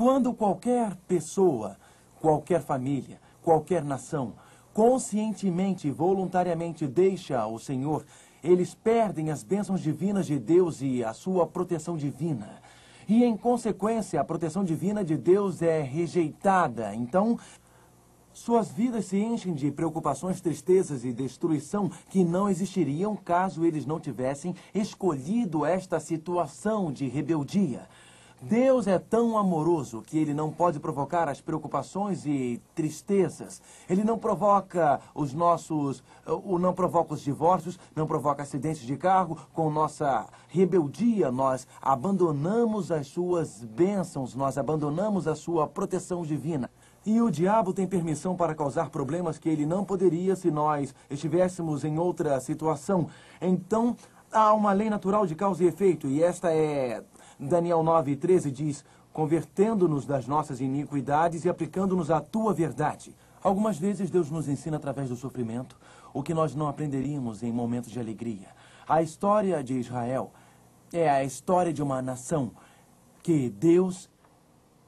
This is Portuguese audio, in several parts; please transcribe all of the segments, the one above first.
Quando qualquer pessoa, qualquer família, qualquer nação, conscientemente e voluntariamente deixa o Senhor, eles perdem as bênçãos divinas de Deus e a sua proteção divina. E, em consequência, a proteção divina de Deus é rejeitada. Então, suas vidas se enchem de preocupações, tristezas e destruição que não existiriam caso eles não tivessem escolhido esta situação de rebeldia. Deus é tão amoroso que Ele não pode provocar as preocupações e tristezas. Ele não provoca não provoca os divórcios, não provoca acidentes de carro. Com nossa rebeldia, nós abandonamos as suas bênçãos, nós abandonamos a sua proteção divina. E o diabo tem permissão para causar problemas que ele não poderia se nós estivéssemos em outra situação. Então, há uma lei natural de causa e efeito, e esta é... Daniel 9:13 diz, convertendo-nos das nossas iniquidades e aplicando-nos à tua verdade. Algumas vezes Deus nos ensina através do sofrimento o que nós não aprenderíamos em momentos de alegria. A história de Israel é a história de uma nação que Deus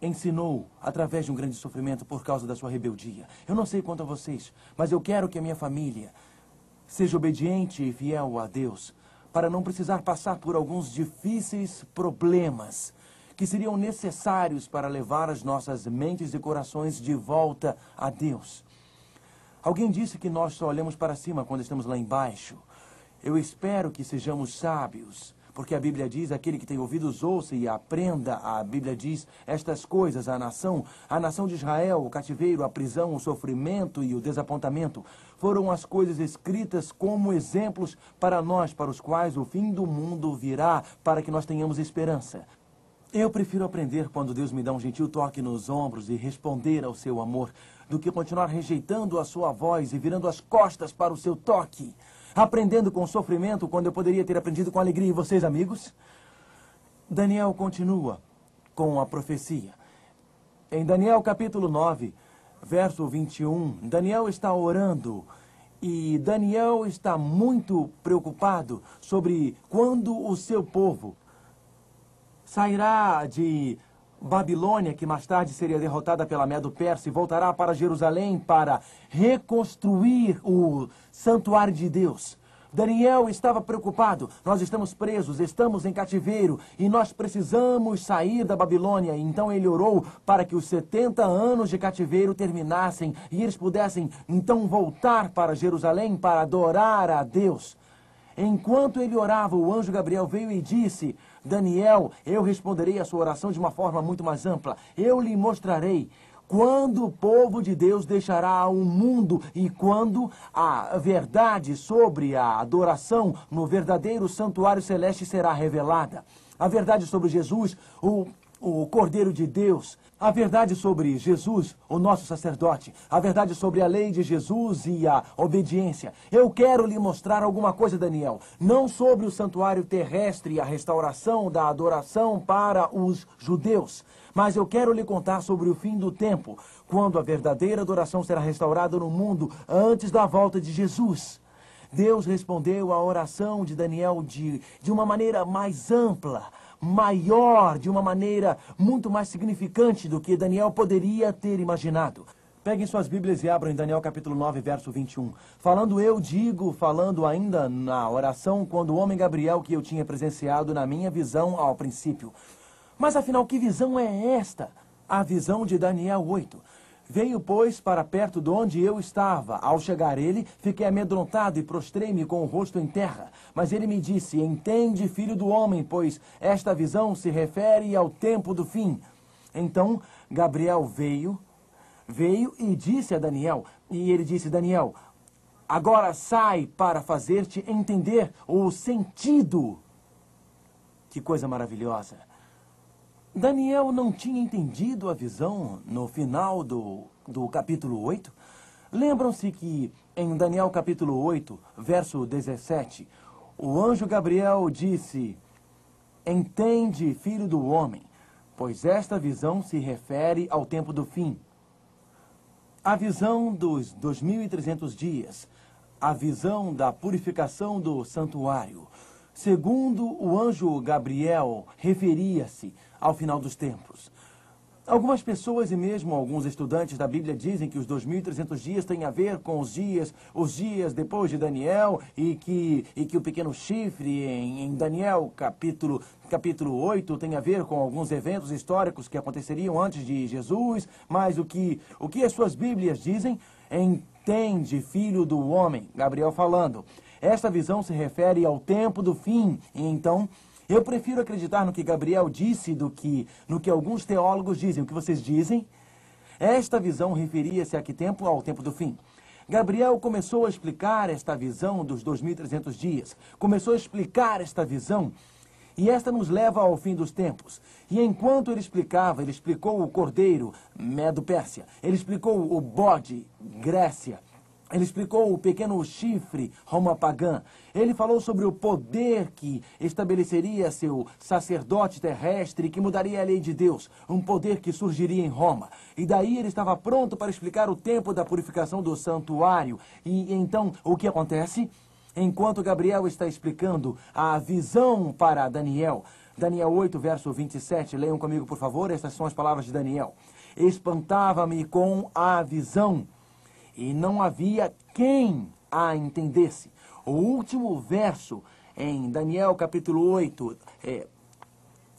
ensinou através de um grande sofrimento por causa da sua rebeldia. Eu não sei quanto a vocês, mas eu quero que a minha família seja obediente e fiel a Deus, para não precisar passar por alguns difíceis problemas que seriam necessários para levar as nossas mentes e corações de volta a Deus. Alguém disse que nós só olhamos para cima quando estamos lá embaixo. Eu espero que sejamos sábios, porque a Bíblia diz, aquele que tem ouvidos ouça e aprenda. A Bíblia diz estas coisas, a nação de Israel, o cativeiro, a prisão, o sofrimento e o desapontamento, foram as coisas escritas como exemplos para nós, para os quais o fim do mundo virá, para que nós tenhamos esperança. Eu prefiro aprender quando Deus me dá um gentil toque nos ombros e responder ao seu amor, do que continuar rejeitando a sua voz e virando as costas para o seu toque. Aprendendo com sofrimento quando eu poderia ter aprendido com alegria. E vocês, amigos? Daniel continua com a profecia. Em Daniel capítulo 9, verso 21, Daniel está orando e Daniel está muito preocupado sobre quando o seu povo sairá de Babilônia, que mais tarde seria derrotada pela Medo-Persa, e voltará para Jerusalém para reconstruir o santuário de Deus. Daniel estava preocupado. Nós estamos presos, estamos em cativeiro e nós precisamos sair da Babilônia. Então ele orou para que os 70 anos de cativeiro terminassem e eles pudessem então voltar para Jerusalém para adorar a Deus. Enquanto ele orava, o anjo Gabriel veio e disse, Daniel, eu responderei a sua oração de uma forma muito mais ampla. Eu lhe mostrarei quando o povo de Deus deixará o mundo e quando a verdade sobre a adoração no verdadeiro santuário celeste será revelada. A verdade sobre Jesus, o Cordeiro de Deus, a verdade sobre Jesus, o nosso sacerdote, a verdade sobre a lei de Jesus e a obediência. Eu quero lhe mostrar alguma coisa, Daniel, não sobre o santuário terrestre e a restauração da adoração para os judeus, mas eu quero lhe contar sobre o fim do tempo, quando a verdadeira adoração será restaurada no mundo antes da volta de Jesus. Deus respondeu à oração de Daniel de uma maneira mais ampla, maior, de uma maneira muito mais significante do que Daniel poderia ter imaginado. Peguem suas Bíblias e abram em Daniel capítulo 9, verso 21. Falando ainda na oração, quando o homem Gabriel que eu tinha presenciado na minha visão ao princípio. Mas afinal, que visão é esta? A visão de Daniel 8. Veio, pois, para perto de onde eu estava. Ao chegar ele, fiquei amedrontado e prostrei-me com o rosto em terra. Mas ele me disse, entende, filho do homem, pois esta visão se refere ao tempo do fim. Então, Gabriel veio e disse a Daniel, e ele disse, Daniel, agora sai para fazer-te entender o sentido. Que coisa maravilhosa. Daniel não tinha entendido a visão no final do capítulo 8? Lembram-se que em Daniel capítulo 8, verso 17, o anjo Gabriel disse, entende, filho do homem, pois esta visão se refere ao tempo do fim. A visão dos 2.300 dias, a visão da purificação do santuário. Segundo o anjo Gabriel, referia-se ao final dos tempos. Algumas pessoas e mesmo alguns estudantes da Bíblia dizem que os 2.300 dias têm a ver com os dias depois de Daniel e que o pequeno chifre em Daniel capítulo 8 tem a ver com alguns eventos históricos que aconteceriam antes de Jesus, mas o que as suas Bíblias dizem? Entende, filho do homem, Gabriel falando. Esta visão se refere ao tempo do fim, e então eu prefiro acreditar no que Gabriel disse do que no que alguns teólogos dizem. O que vocês dizem? Esta visão referia-se a que tempo? Ao tempo do fim. Gabriel começou a explicar esta visão dos 2.300 dias. Começou a explicar esta visão e esta nos leva ao fim dos tempos. E enquanto ele explicava, ele explicou o cordeiro, Medo-Pérsia. Ele explicou o bode, Grécia. Ele explicou o pequeno chifre, Roma pagã. Ele falou sobre o poder que estabeleceria seu sacerdote terrestre, que mudaria a lei de Deus. Um poder que surgiria em Roma. E daí ele estava pronto para explicar o tempo da purificação do santuário. E então, o que acontece? Enquanto Gabriel está explicando a visão para Daniel. Daniel 8, verso 27. Leiam comigo, por favor. Estas são as palavras de Daniel. Espantava-me com a visão, e não havia quem a entendesse. O último verso em Daniel capítulo 8,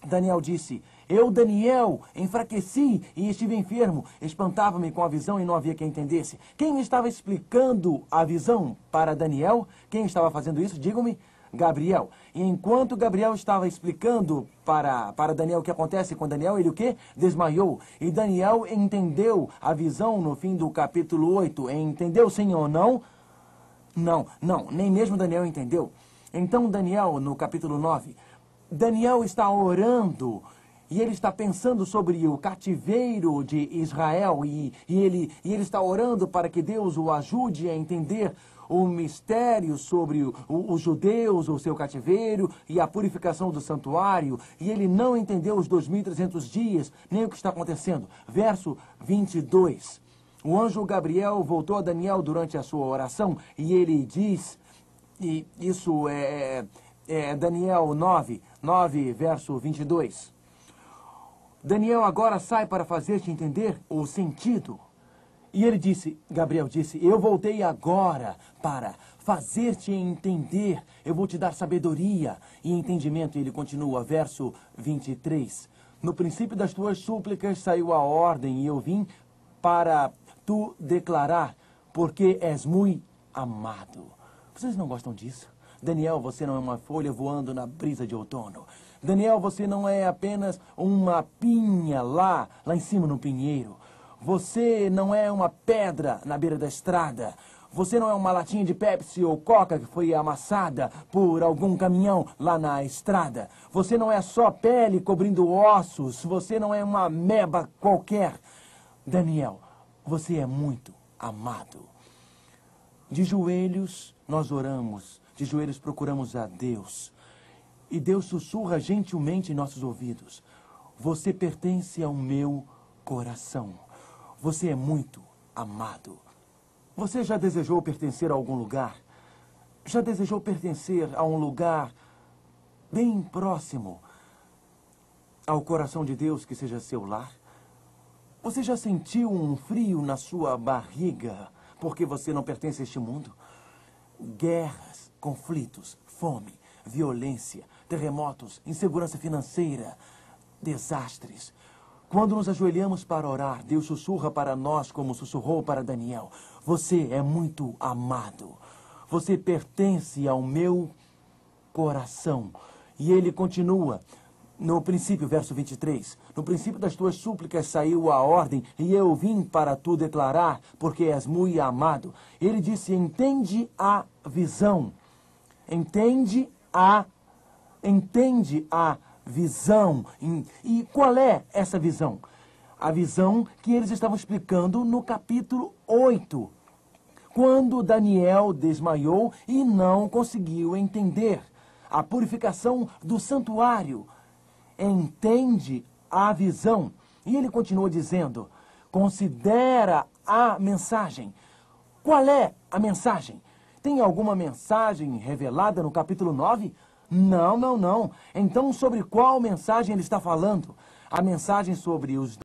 Daniel disse: eu, Daniel, enfraqueci e estive enfermo. Espantava-me com a visão e não havia quem entendesse. Quem estava explicando a visão para Daniel? Quem estava fazendo isso? Digam-me. Gabriel. E enquanto Gabriel estava explicando para Daniel o que acontece com Daniel, ele o quê? Desmaiou. E Daniel entendeu a visão no fim do capítulo 8. Entendeu sim ou não? Não, nem mesmo Daniel entendeu. Então Daniel, no capítulo 9, Daniel está orando e ele está pensando sobre o cativeiro de Israel e ele está orando para que Deus o ajude a entender o mistério sobre os judeus, o seu cativeiro e a purificação do santuário, e ele não entendeu os 2.300 dias, nem o que está acontecendo. Verso 22. O anjo Gabriel voltou a Daniel durante a sua oração, e ele diz, e isso é Daniel 9, verso 22. Daniel agora sai para fazer-te entender o sentido. E ele disse, Gabriel disse, eu voltei agora para fazer-te entender, eu vou te dar sabedoria e entendimento. E ele continua, verso 23. No princípio das tuas súplicas saiu a ordem e eu vim para tu declarar, porque és muito amado. Vocês não gostam disso? Daniel, você não é uma folha voando na brisa de outono. Daniel, você não é apenas uma pinha lá em cima no pinheiro. Você não é uma pedra na beira da estrada. Você não é uma latinha de Pepsi ou Coca que foi amassada por algum caminhão lá na estrada. Você não é só pele cobrindo ossos. Você não é uma ameba qualquer. Daniel, você é muito amado. De joelhos nós oramos. De joelhos procuramos a Deus. E Deus sussurra gentilmente em nossos ouvidos. Você pertence ao meu coração. Você é muito amado. Você já desejou pertencer a algum lugar? Já desejou pertencer a um lugar bem próximo ao coração de Deus que seja seu lar? Você já sentiu um frio na sua barriga porque você não pertence a este mundo? Guerras, conflitos, fome, violência, terremotos, insegurança financeira, desastres. Quando nos ajoelhamos para orar, Deus sussurra para nós como sussurrou para Daniel. Você é muito amado. Você pertence ao meu coração. E ele continua, no princípio, verso 23. No princípio das tuas súplicas saiu a ordem, e eu vim para tu declarar, porque és muito amado. Ele disse, entende a visão. Entende a visão. E qual é essa visão? A visão que eles estavam explicando no capítulo 8, quando Daniel desmaiou e não conseguiu entender a purificação do santuário. Entende a visão. E ele continua dizendo, considera a mensagem. Qual é a mensagem? Tem alguma mensagem revelada no capítulo 9? Não. Então, sobre qual mensagem ele está falando? A mensagem sobre os